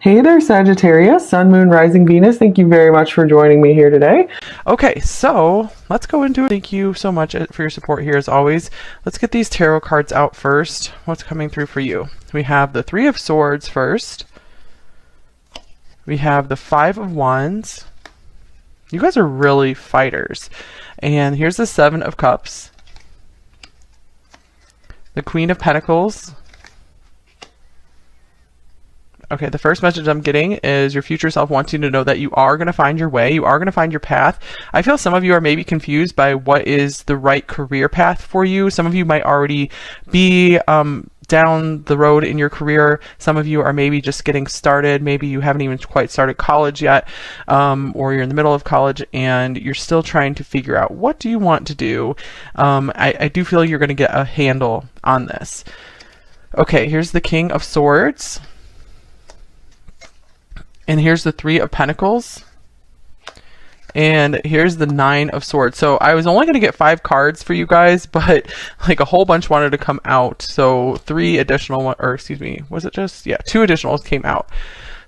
Hey there, Sagittarius, Sun, Moon, Rising, Venus. Thank you very much for joining me here today. Okay, so let's go into it. Thank you so much for your support here as always. Let's get these tarot cards out first. What's coming through for you? We have the Three of Swords first. We have the Five of Wands. You guys are really fighters. And here's the Seven of Cups. The Queen of Pentacles. Okay, the first message I'm getting is your future self wants you to know that you are going to find your way. You are going to find your path. I feel some of you are maybe confused by what is the right career path for you. Some of you might already be down the road in your career. Some of you are maybe just getting started. Maybe you haven't even quite started college yet, or you're in the middle of college and you're still trying to figure out what do you want to do. I do feel you're going to get a handle on this. Okay, here's the King of Swords. And here's the Three of Pentacles. And here's the Nine of Swords. So I was only going to get 5 cards for you guys, but like a whole bunch wanted to come out. So 3 additional, or excuse me, was it just? Yeah, 2 additionals came out.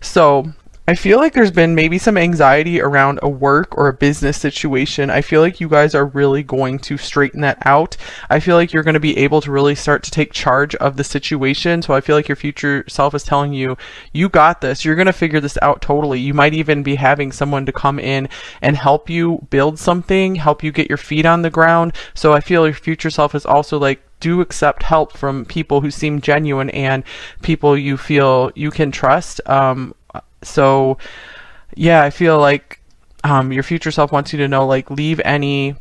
So I feel like there's been maybe some anxiety around a work or a business situation. I feel like you guys are really going to straighten that out. I feel like you're going to be able to really start to take charge of the situation. So I feel like your future self is telling you, you got this. You're going to figure this out totally. You might even be having someone to come in and help you build something, help you get your feet on the ground. So I feel your future self is also like, do accept help from people who seem genuine and people you feel you can trust. So yeah, I feel like your future self wants you to know, like, leave any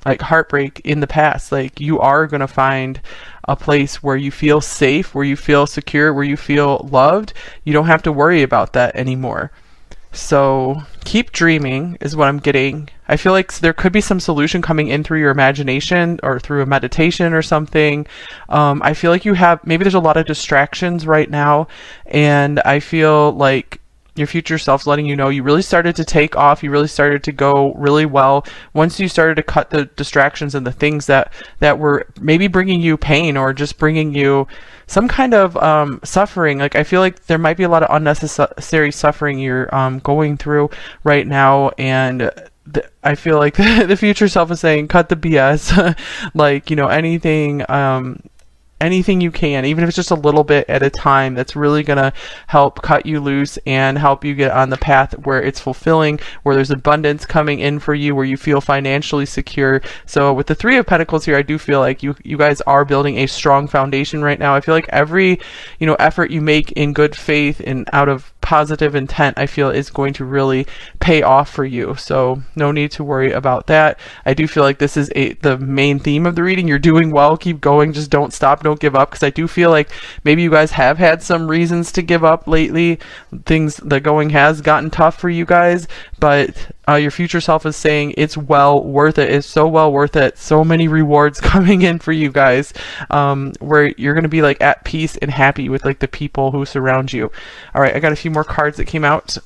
like heartbreak in the past. Like, you are going to find a place where you feel safe, where you feel secure, where you feel loved. You don't have to worry about that anymore. So keep dreaming is what I'm getting. I feel like there could be some solution coming in through your imagination or through a meditation or something. I feel like you have, maybe there's a lot of distractions right now, and I feel like your future self's letting you know you really started to take off. You really started to go really well once you started to cut the distractions and the things that were maybe bringing you pain or just bringing you some kind of suffering. Like, I feel like there might be a lot of unnecessary suffering you're going through right now, and I feel like the future self is saying, cut the BS. Like, you know, anything you can, even if it's just a little bit at a time, that's really going to help cut you loose and help you get on the path where it's fulfilling, where there's abundance coming in for you, where you feel financially secure. So with the Three of Pentacles here, I do feel like you guys are building a strong foundation right now. I feel like every, you know, effort you make in good faith and out of positive intent, I feel is going to really pay off for you. So no need to worry about that. I do feel like this is the main theme of the reading. You're doing well. Keep going. Just don't stop. Don't give up. Because I do feel like maybe you guys have had some reasons to give up lately. The going has gotten tough for you guys, but your future self is saying it's well worth it. It's so well worth it. So many rewards coming in for you guys, where you're going to be like at peace and happy with like the people who surround you. All right, I got a few more cards that came out.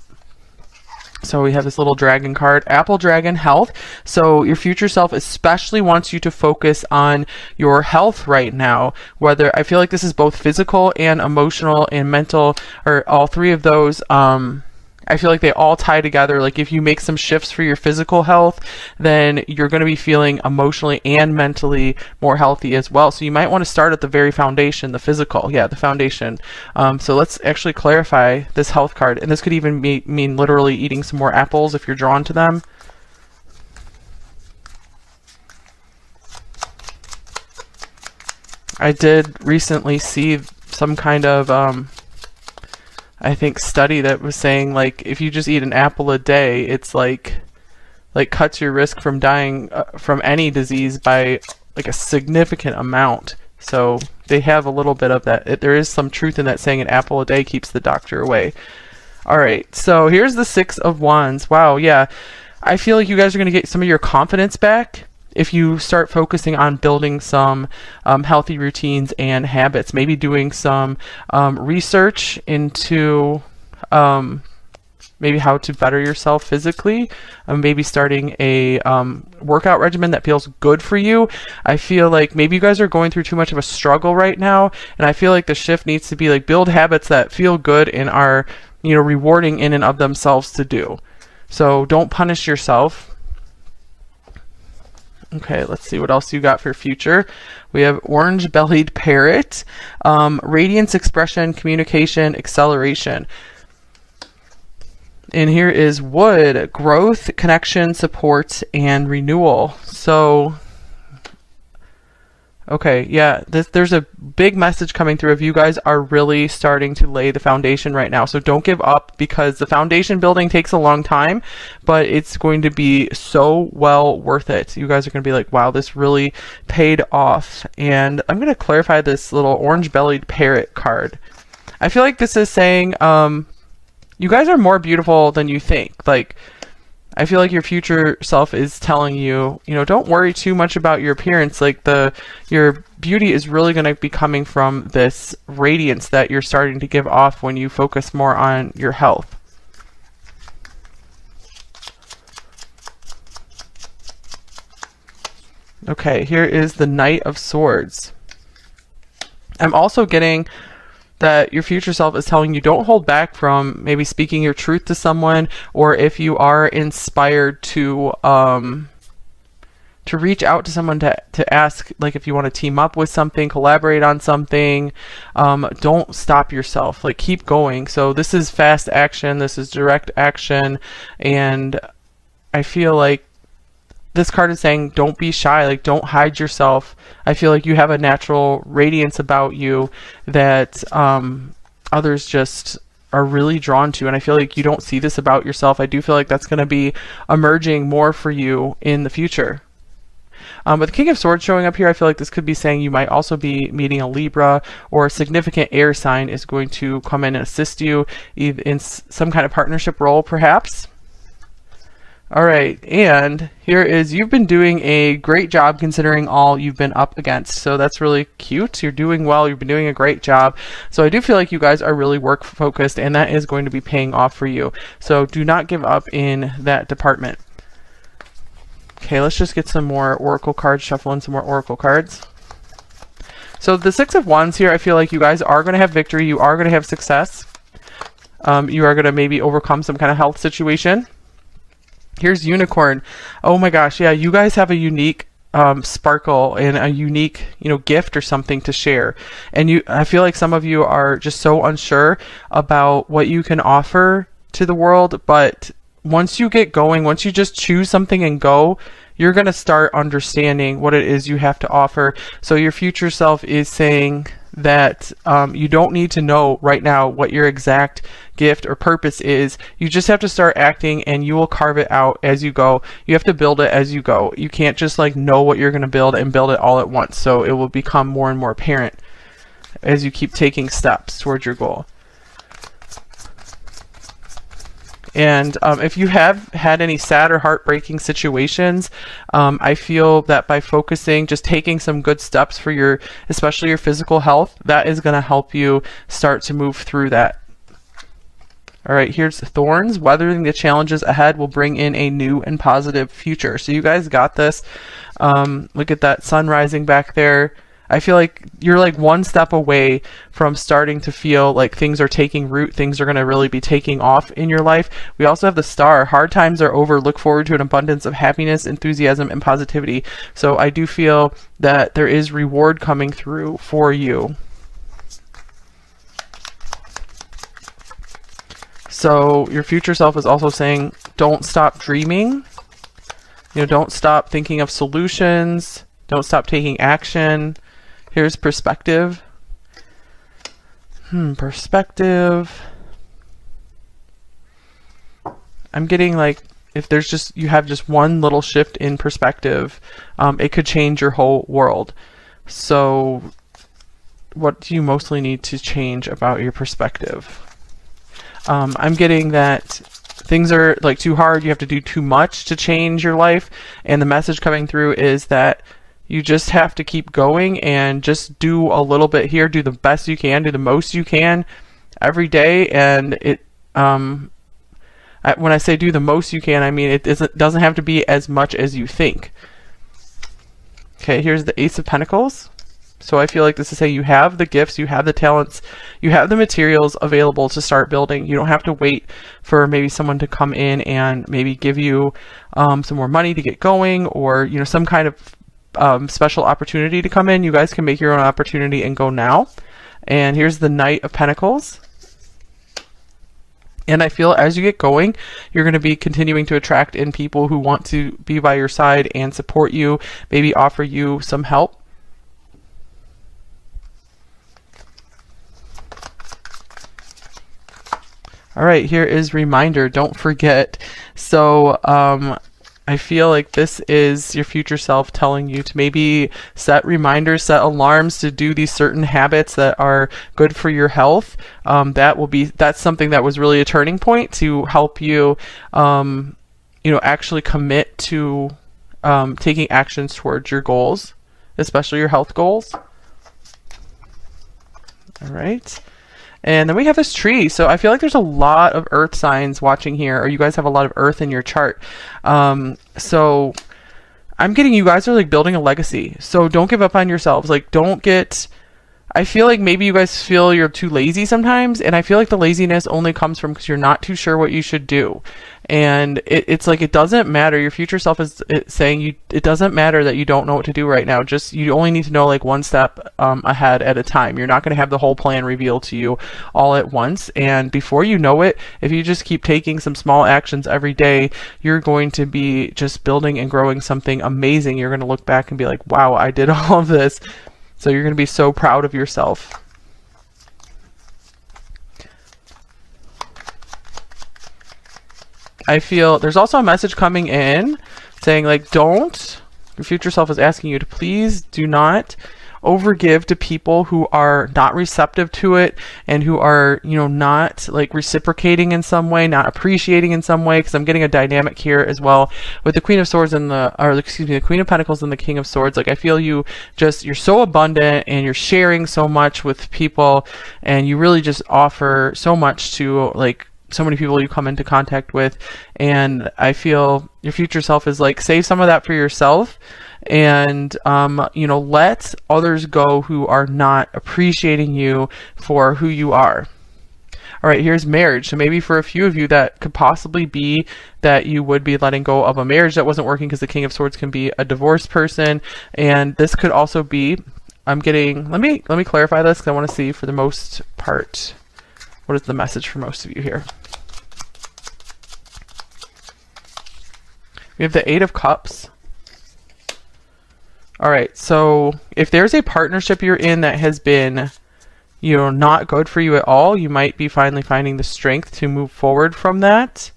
So we have this little dragon card, Apple Dragon Health. So your future self especially wants you to focus on your health right now. Whether, I feel like this is both physical and emotional and mental, or all 3 of those. I feel like they all tie together. Like, if you make some shifts for your physical health, then you're going to be feeling emotionally and mentally more healthy as well. So you might want to start at the very foundation, the physical. Yeah, the foundation. So let's actually clarify this health card. And this could even mean literally eating some more apples if you're drawn to them. I did recently see some kind of I think study that was saying, like, if you just eat an apple a day, it's like cuts your risk from dying from any disease by like a significant amount. So they have a little bit of that. There is some truth in that, saying an apple a day keeps the doctor away. All right, so here's the Six of Wands. Wow, yeah. I feel like you guys are going to get some of your confidence back if you start focusing on building some healthy routines and habits, maybe doing some research into maybe how to better yourself physically, maybe starting a workout regimen that feels good for you. I feel like maybe you guys are going through too much of a struggle right now, and I feel like the shift needs to be like build habits that feel good and are you know, rewarding in and of themselves to do. So don't punish yourself. Okay, let's see what else you got for future. We have orange-bellied parrot, radiance, expression, communication, acceleration. And here is wood, growth, connection, support, and renewal. So, okay, yeah, there's a big message coming through of you guys are really starting to lay the foundation right now. So don't give up, because the foundation building takes a long time, but it's going to be so well worth it. You guys are going to be like, wow, this really paid off. And I'm going to clarify this little orange-bellied parrot card. I feel like this is saying, you guys are more beautiful than you think. Like, I feel like your future self is telling you, you know, don't worry too much about your appearance. Like, your beauty is really going to be coming from this radiance that you're starting to give off when you focus more on your health. Okay, here is the Knight of Swords. I'm also getting that your future self is telling you don't hold back from maybe speaking your truth to someone, or if you are inspired to reach out to someone to ask, like, if you want to team up with something, collaborate on something, don't stop yourself. Like, keep going. So this is fast action, this is direct action, and I feel like this card is saying don't be shy, like, don't hide yourself. I feel like you have a natural radiance about you that others just are really drawn to, and I feel like you don't see this about yourself. I do feel like that's going to be emerging more for you in the future. With the King of Swords showing up here, I feel like this could be saying you might also be meeting a Libra, or a significant air sign is going to come in and assist you in some kind of partnership role, perhaps. All right, and here is, you've been doing a great job considering all you've been up against. So that's really cute. You're doing well. You've been doing a great job. So I do feel like you guys are really work focused, and that is going to be paying off for you. So do not give up in that department. Okay, let's just get some more oracle cards, shuffle in some more oracle cards. So the Six of Wands here, I feel like you guys are going to have victory. You are going to have success. You are going to maybe overcome some kind of health situation. Here's Unicorn. Oh my gosh, yeah, you guys have a unique sparkle and a unique, you know, gift or something to share. And I feel like some of you are just so unsure about what you can offer to the world, but once you get going, once you just choose something and go, you're going to start understanding what it is you have to offer. So your future self is saying that you don't need to know right now what your exact gift or purpose is. You just have to start acting, and you will carve it out as you go. You have to build it as you go. You can't just like know what you're going to build and build it all at once. So it will become more and more apparent as you keep taking steps towards your goal. And if you have had any sad or heartbreaking situations, I feel that by focusing, just taking some good steps for especially your physical health, that is going to help you start to move through that. All right, here's Thorns. Weathering the challenges ahead will bring in a new and positive future. So you guys got this. Look at that sun rising back there. I feel like you're like one step away from starting to feel like things are taking root. Things are going to really be taking off in your life. We also have the Star. Hard times are over. Look forward to an abundance of happiness, enthusiasm, and positivity. So I do feel that there is reward coming through for you. So your future self is also saying, don't stop dreaming. You know, don't stop thinking of solutions. Don't stop taking action. Here's perspective. Perspective. I'm getting like, if there's you have just one little shift in perspective, it could change your whole world. So what do you mostly need to change about your perspective? I'm getting that things are like too hard. You have to do too much to change your life. And the message coming through is that you just have to keep going and just do a little bit here, do the best you can, do the most you can every day. And when I say do the most you can, I mean it doesn't have to be as much as you think. Okay, here's the Ace of Pentacles. So I feel like this is saying you have the gifts, you have the talents, you have the materials available to start building. You don't have to wait for maybe someone to come in and maybe give you some more money to get going, or some kind of special opportunity to come in. You guys can make your own opportunity and go now. And here's the Knight of Pentacles. And I feel as you get going, you're going to be continuing to attract in people who want to be by your side and support you, maybe offer you some help. All right, here is reminder. Don't forget. So I feel like this is your future self telling you to maybe set reminders, set alarms to do these certain habits that are good for your health. That's something that was really a turning point to help you, actually commit to taking actions towards your goals, especially your health goals. All right. And then we have this tree. So I feel like there's a lot of earth signs watching here, or you guys have a lot of earth in your chart. So I'm getting you guys are like building a legacy. So don't give up on yourselves. Like I feel like maybe you guys feel you're too lazy sometimes. And I feel like the laziness only comes from because you're not too sure what you should do. And it's like, it doesn't matter. Your future self is saying it doesn't matter that you don't know what to do right now. Just, you only need to know like one step ahead at a time. You're not going to have the whole plan revealed to you all at once. And before you know it, if you just keep taking some small actions every day, you're going to be just building and growing something amazing. You're going to look back and be like, wow, I did all of this. So you're going to be so proud of yourself. I feel there's also a message coming in saying like, your future self is asking you to please do not overgive to people who are not receptive to it and who are, not like reciprocating in some way, not appreciating in some way. Because I'm getting a dynamic here as well with the Queen of Swords and the Queen of Pentacles and the King of Swords. Like I feel you're so abundant and you're sharing so much with people, and you really just offer so much to like so many people you come into contact with. And I feel your future self is like, save some of that for yourself, and let others go who are not appreciating you for who you are. All right, here's marriage. So maybe for a few of you that could possibly be that you would be letting go of a marriage that wasn't working, because the King of Swords can be a divorced person. And this could also be, let me clarify this, because I want to see for the most part, what is the message for most of you here? We have the Eight of Cups. All right, so if there's a partnership you're in that has been, not good for you at all, you might be finally finding the strength to move forward from that.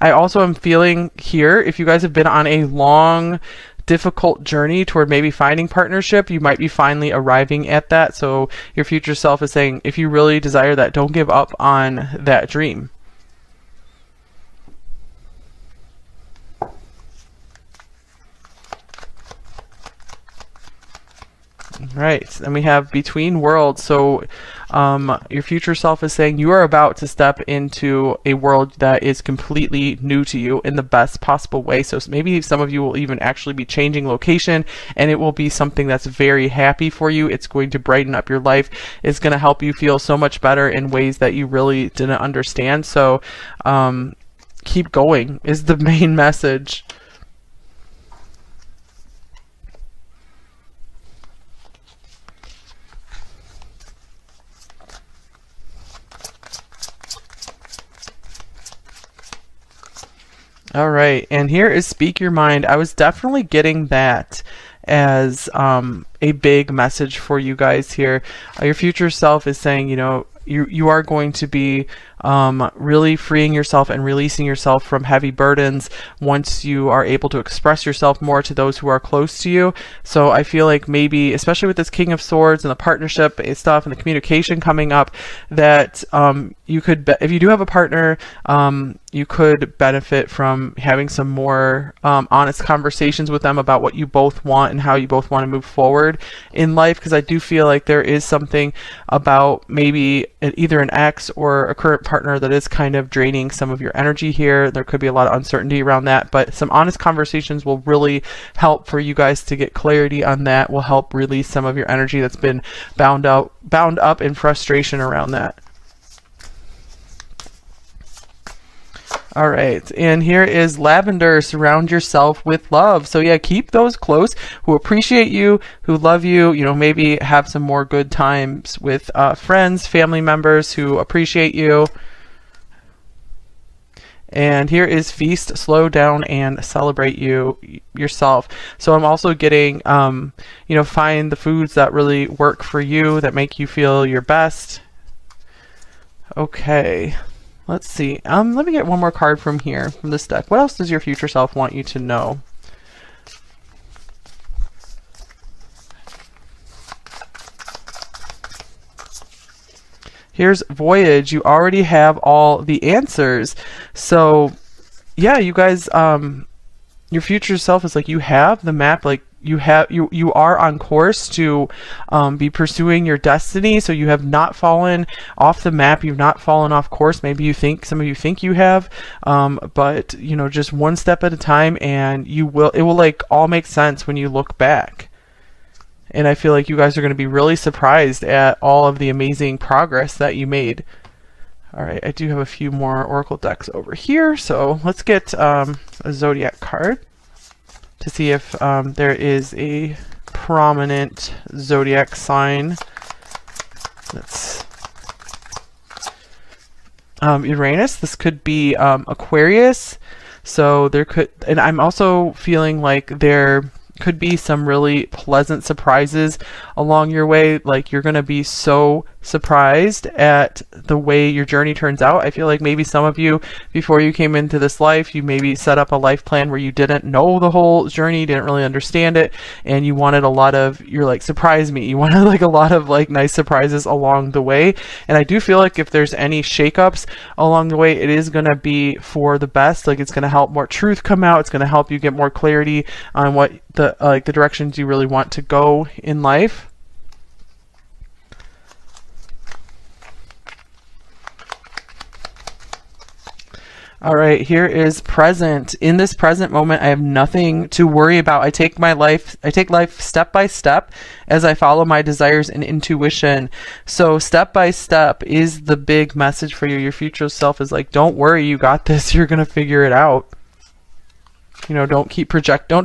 I also am feeling here, if you guys have been on a long, difficult journey toward maybe finding partnership, you might be finally arriving at that. So your future self is saying, if you really desire that, don't give up on that dream. Right, and we have Between Worlds. So your future self is saying you are about to step into a world that is completely new to you in the best possible way. So maybe some of you will even actually be changing location, and it will be something that's very happy for you. It's going to brighten up your life. It's going to help you feel so much better in ways that you really didn't understand. So keep going is the main message. All right, and here is Speak Your Mind. I was definitely getting that as a big message for you guys here. Your future self is saying, you are going to be really freeing yourself and releasing yourself from heavy burdens once you are able to express yourself more to those who are close to you. So I feel like maybe, especially with this King of Swords and the partnership stuff and the communication coming up, that you could, if you do have a partner, you could benefit from having some more honest conversations with them about what you both want and how you both want to move forward in life. Because I do feel like there is something about maybe either an ex or a current partner partner that is kind of draining some of your energy here. There could be a lot of uncertainty around that, but some honest conversations will really help for you guys to get clarity on that, will help release some of your energy that's been bound up in frustration around that. All right, and here is Lavender. Surround yourself with love. So yeah, keep those close who appreciate you, who love you. You know, maybe have some more good times with friends, family members who appreciate you. And here is Feast, slow down and celebrate yourself. So I'm also getting, you know, find the foods that really work for you, that make you feel your best. Okay. Let's see. Let me get one more card from here, from this deck. What else does your future self want you to know? Here's Voyage. You already have all the answers. So, yeah, you guys, your future self is like, you have the map, like, you are on course to be pursuing your destiny. So you have not fallen off the map. You've not fallen off course. Maybe some of you think you have, but you know, just one step at a time, and it will like all make sense when you look back. And I feel like you guys are going to be really surprised at all of the amazing progress that you made. All right, I do have a few more oracle decks over here, so let's get a zodiac card to see if there is a prominent zodiac sign that's Uranus. This could be Aquarius. So there could, and I'm also feeling like there could be some really pleasant surprises along your way. Like you're going to be so surprised at the way your journey turns out. I feel like maybe some of you, before you came into this life, you maybe set up a life plan where you didn't know the whole journey, didn't really understand it, and you wanted a lot of, you're like, surprise me. You wanted like a lot of like nice surprises along the way. And I do feel like if there's any shakeups along the way, it is going to be for the best. Like it's going to help more truth come out. It's going to help you get more clarity on what the like the directions you really want to go in life. All right, here is present. In this present moment, I have nothing to worry about. I take life step by step as I follow my desires and intuition. So step by step is the big message for you. Your future self is like, don't worry, you got this. You're going to figure it out. You know, don't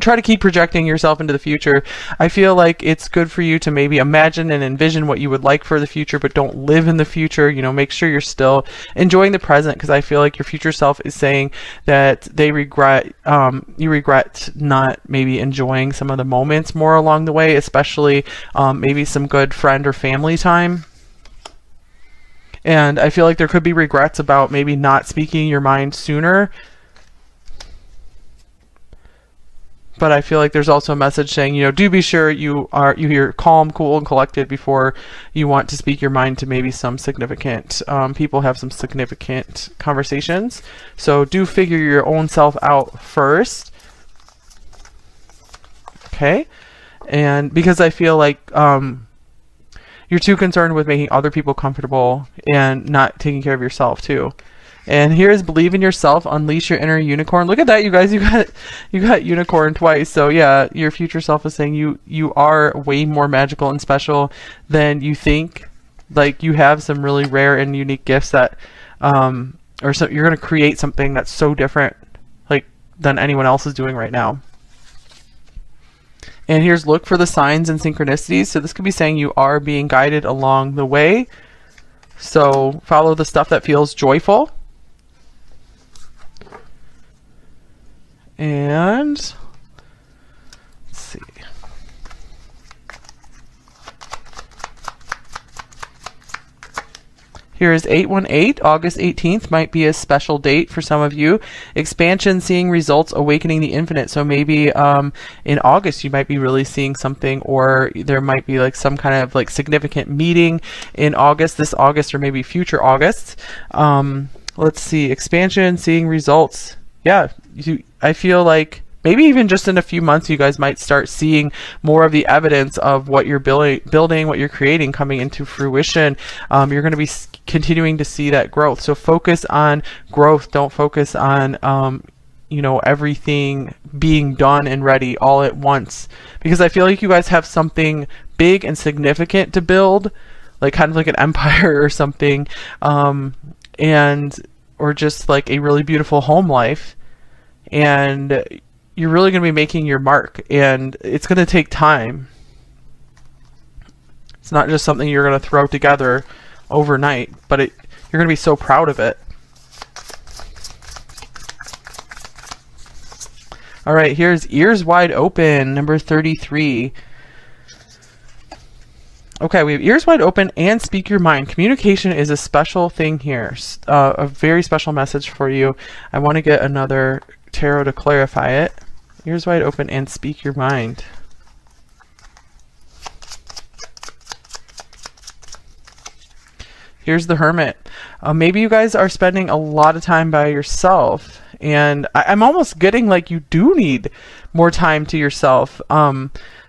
try to keep projecting yourself into the future. I feel like it's good for you to maybe imagine and envision what you would like for the future, but don't live in the future. You know, make sure you're still enjoying the present, because I feel like your future self is saying that they regret, you regret not maybe enjoying some of the moments more along the way, especially maybe some good friend or family time. And I feel like there could be regrets about maybe not speaking your mind sooner. But I feel like there's also a message saying, you know, do be sure you're calm, cool, and collected before you want to speak your mind to maybe some significant people, have some significant conversations. So do figure your own self out first. Okay. And because I feel like you're too concerned with making other people comfortable and not taking care of yourself too. And here's believe in yourself, unleash your inner unicorn. Look at that, you guys. You got unicorn twice. So yeah, your future self is saying you are way more magical and special than you think. Like you have some really rare and unique gifts that, or so you're gonna create something that's so different, like than anyone else is doing right now. And here's look for the signs and synchronicities. So this could be saying you are being guided along the way. So follow the stuff that feels joyful. And let's see. Here is 818. August 18th might be a special date for some of you. Expansion, seeing results, awakening the infinite. So maybe in August you might be really seeing something, or there might be like some kind of like significant meeting in August, this August, or maybe future Augusts. Let's see. Expansion, seeing results. Yeah, I feel like maybe even just in a few months, you guys might start seeing more of the evidence of what you're building, what you're creating coming into fruition. You're going to be continuing to see that growth. So focus on growth. Don't focus on, you know, everything being done and ready all at once, because I feel like you guys have something big and significant to build, like kind of like an empire or something, or just like a really beautiful home life. And you're really going to be making your mark, and it's going to take time. It's not just something you're going to throw together overnight, but you're going to be so proud of it. All right, here's ears wide open, number 33. Okay, we have ears wide open and speak your mind. Communication is a special thing here, a very special message for you. I want to get another tarot to clarify it. Ears wide open and speak your mind. Here's the Hermit. Maybe you guys are spending a lot of time by yourself, and I'm almost getting like you do need more time to yourself.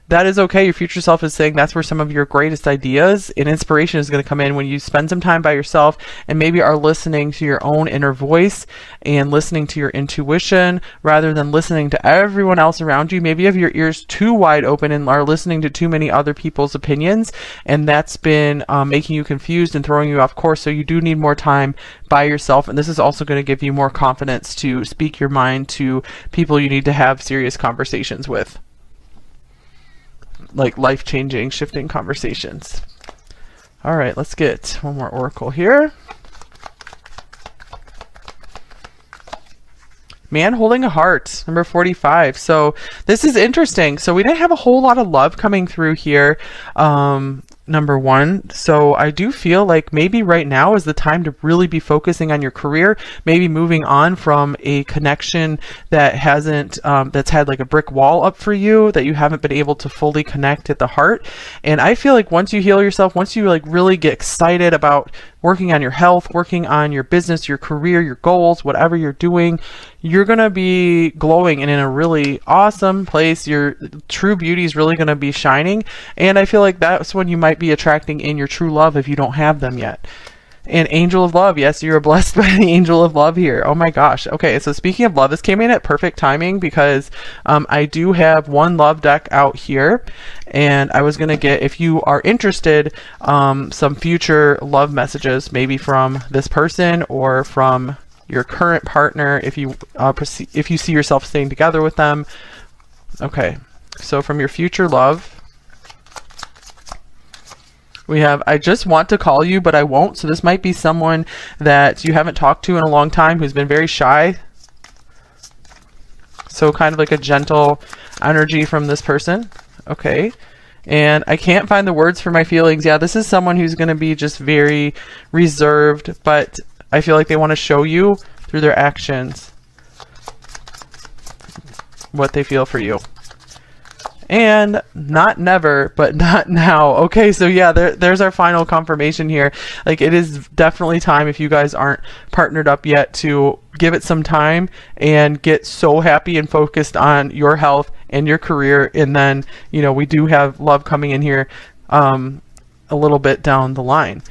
That is okay. Your future self is saying that's where some of your greatest ideas and inspiration is going to come in, when you spend some time by yourself and maybe are listening to your own inner voice and listening to your intuition rather than listening to everyone else around you. Maybe you have your ears too wide open and are listening to too many other people's opinions, and that's been making you confused and throwing you off course. So you do need more time by yourself, and this is also going to give you more confidence to speak your mind to people you need to have serious conversations with, like life-changing, shifting conversations. All right, let's get one more oracle here. Man holding a heart, number 45. So this is interesting. So we didn't have a whole lot of love coming through here, number one. So I do feel like maybe right now is the time to really be focusing on your career, maybe moving on from a connection that hasn't, that's had like a brick wall up for you, that you haven't been able to fully connect at the heart. And I feel like once you heal yourself, once you like really get excited about working on your health, working on your business, your career, your goals, whatever you're doing, you're going to be glowing and in a really awesome place. Your true beauty is really going to be shining. And I feel like that's when you might be attracting in your true love if you don't have them yet. And angel of love. Yes, you're blessed by the angel of love here. Oh my gosh. Okay, so speaking of love, this came in at perfect timing because I do have one love deck out here, and I was going to get, if you are interested, some future love messages, maybe from this person or from your current partner, if you see yourself staying together with them. Okay, so from your future love, we have, I just want to call you, but I won't. So this might be someone that you haven't talked to in a long time, who's been very shy. So kind of like a gentle energy from this person. Okay. And I can't find the words for my feelings. Yeah, this is someone who's going to be just very reserved, but I feel like they want to show you through their actions what they feel for you. And not never, but not now. Okay, so yeah, there's our final confirmation here. Like, it is definitely time, if you guys aren't partnered up yet, to give it some time and get so happy and focused on your health and your career. And then, you know, we do have love coming in here a little bit down the line.